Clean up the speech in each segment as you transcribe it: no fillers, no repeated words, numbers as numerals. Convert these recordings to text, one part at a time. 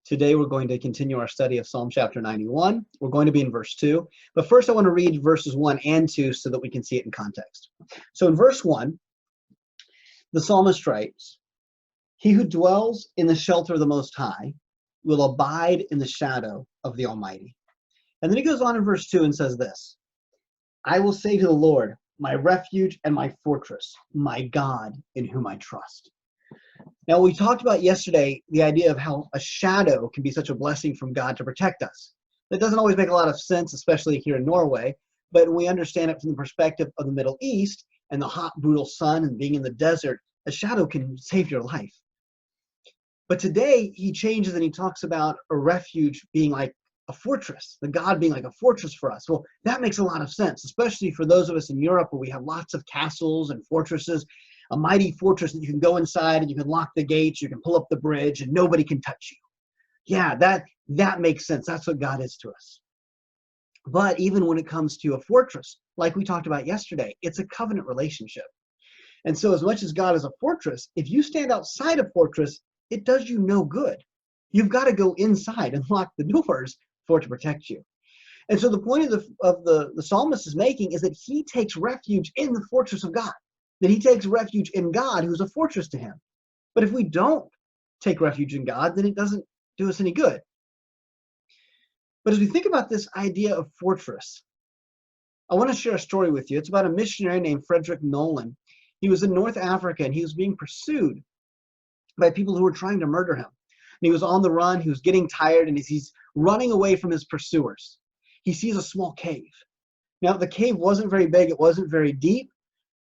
Today we're going to continue our study of Psalm chapter 91. We're going to be in verse 2. But first I want to read verses 1 and 2 so that we can see it in context. So in verse 1, the psalmist writes, "He who dwells in the shelter of the Most High will abide in the shadow of the Almighty." And then he goes on in verse 2 and says this, "I will say to the Lord, my refuge and my fortress, my God in whom I trust." Now, we talked about yesterday the idea of how a shadow can be such a blessing from God to protect us. That doesn't always make a lot of sense, especially here in Norway, but when we understand it from the perspective of the Middle East and the hot, brutal sun and being in the desert, a shadow can save your life. But today, he changes and he talks about a refuge being like a fortress, the God being like a fortress for us. Well, that makes a lot of sense, especially for those of us in Europe where we have lots of castles and fortresses. A mighty fortress that you can go inside and you can lock the gates, you can pull up the bridge, and nobody can touch you. Yeah, that makes sense. That's what God is to us. But even when it comes to a fortress, like we talked about yesterday, it's a covenant relationship. And so as much as God is a fortress, if you stand outside a fortress, it does you no good. You've got to go inside and lock the doors for it to protect you. And so the point of the psalmist is making is that he takes refuge in the fortress of God. That he takes refuge in God, who's a fortress to him. But if we don't take refuge in God, then it doesn't do us any good. But as we think about this idea of fortress, I want to share a story with you. It's about a missionary named Frederick Nolan. He was in North Africa, and he was being pursued by people who were trying to murder him. And he was on the run. He was getting tired, and as he's running away from his pursuers, he sees a small cave. Now, the cave wasn't very big. It wasn't very deep.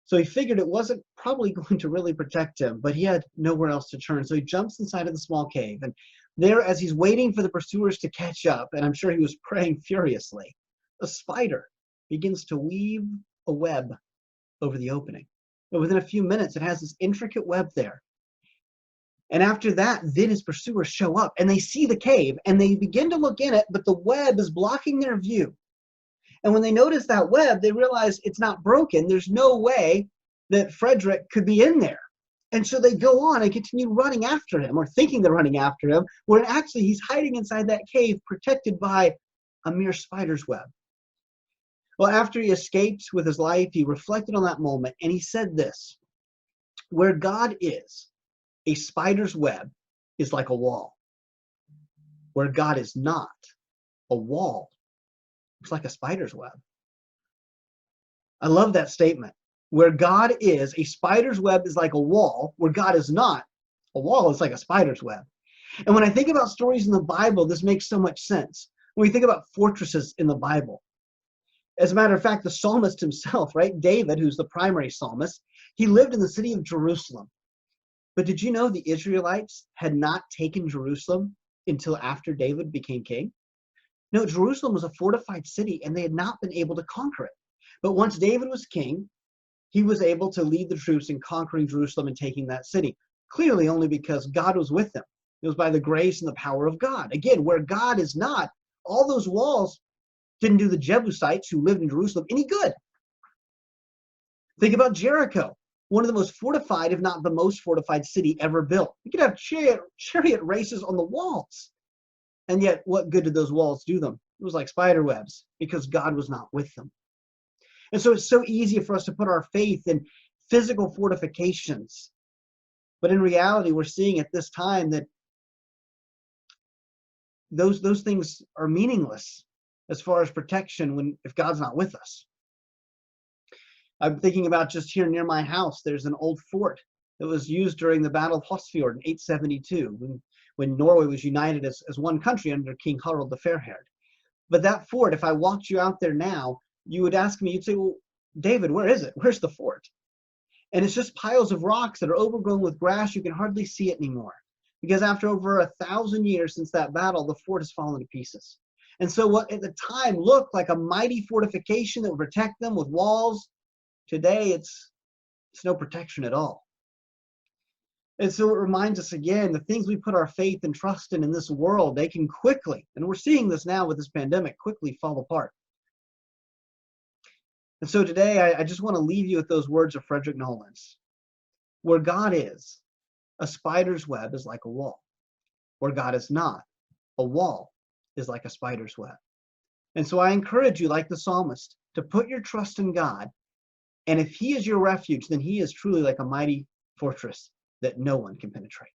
So he figured it wasn't probably going to really protect him, but he had nowhere else to turn. So he jumps inside of the small cave. And there, as he's waiting for the pursuers to catch up, and I'm sure he was praying furiously, a spider begins to weave a web over the opening. But within a few minutes, it has this intricate web there. And after that, then his pursuers show up, and they see the cave, and they begin to look in it, but the web is blocking their view. And when they notice that web, they realize it's not broken. There's no way that Frederick could be in there. And so they go on and continue running after him, or thinking they're running after him, when actually he's hiding inside that cave, protected by a mere spider's web. Well, after he escaped with his life, he reflected on that moment, and he said this: "Where God is, a spider's web is like a wall. Where God is not, a wall it's like a spider's web." I love that statement. Where God is, a spider's web is like a wall. Where God is not, a wall is like a spider's web. And when I think about stories in the Bible, this makes so much sense. When we think about fortresses in the Bible. As a matter of fact, the psalmist himself, right, David, who's the primary psalmist, he lived in the city of Jerusalem. But did you know the Israelites had not taken Jerusalem until after David became king? No, Jerusalem was a fortified city, and they had not been able to conquer it. But once David was king, he was able to lead the troops in conquering Jerusalem and taking that city. Clearly only because God was with them. It was by the grace and the power of God. Again, where God is not, all those walls didn't do the Jebusites who lived in Jerusalem any good. Think about Jericho, one of the most fortified, if not the most fortified city ever built. You could have chariot races on the walls. And yet, what good did those walls do them? It was like spider webs, because God was not with them. And so it's so easy for us to put our faith in physical fortifications. But in reality, we're seeing at this time that those things are meaningless as far as protection if God's not with us. I'm thinking about just here near my house, there's an old fort that was used during the Battle of Hosfjord in 872, when Norway was united as one country under King Harald the Fair-haired. But that fort, if I walked you out there now, you would ask me, you'd say, "Well, David, where is it? Where's the fort?" And it's just piles of rocks that are overgrown with grass. You can hardly see it anymore. Because after over 1,000 years since that battle, the fort has fallen to pieces. And so what at the time looked like a mighty fortification that would protect them with walls, today it's no protection at all. And so it reminds us again, the things we put our faith and trust in this world, they can quickly, and we're seeing this now with this pandemic, quickly fall apart. And so today, I just want to leave you with those words of Frederick Nolan's. Where God is, a spider's web is like a wall. Where God is not, a wall is like a spider's web. And so I encourage you, like the psalmist, to put your trust in God. And if he is your refuge, then he is truly like a mighty fortress that no one can penetrate.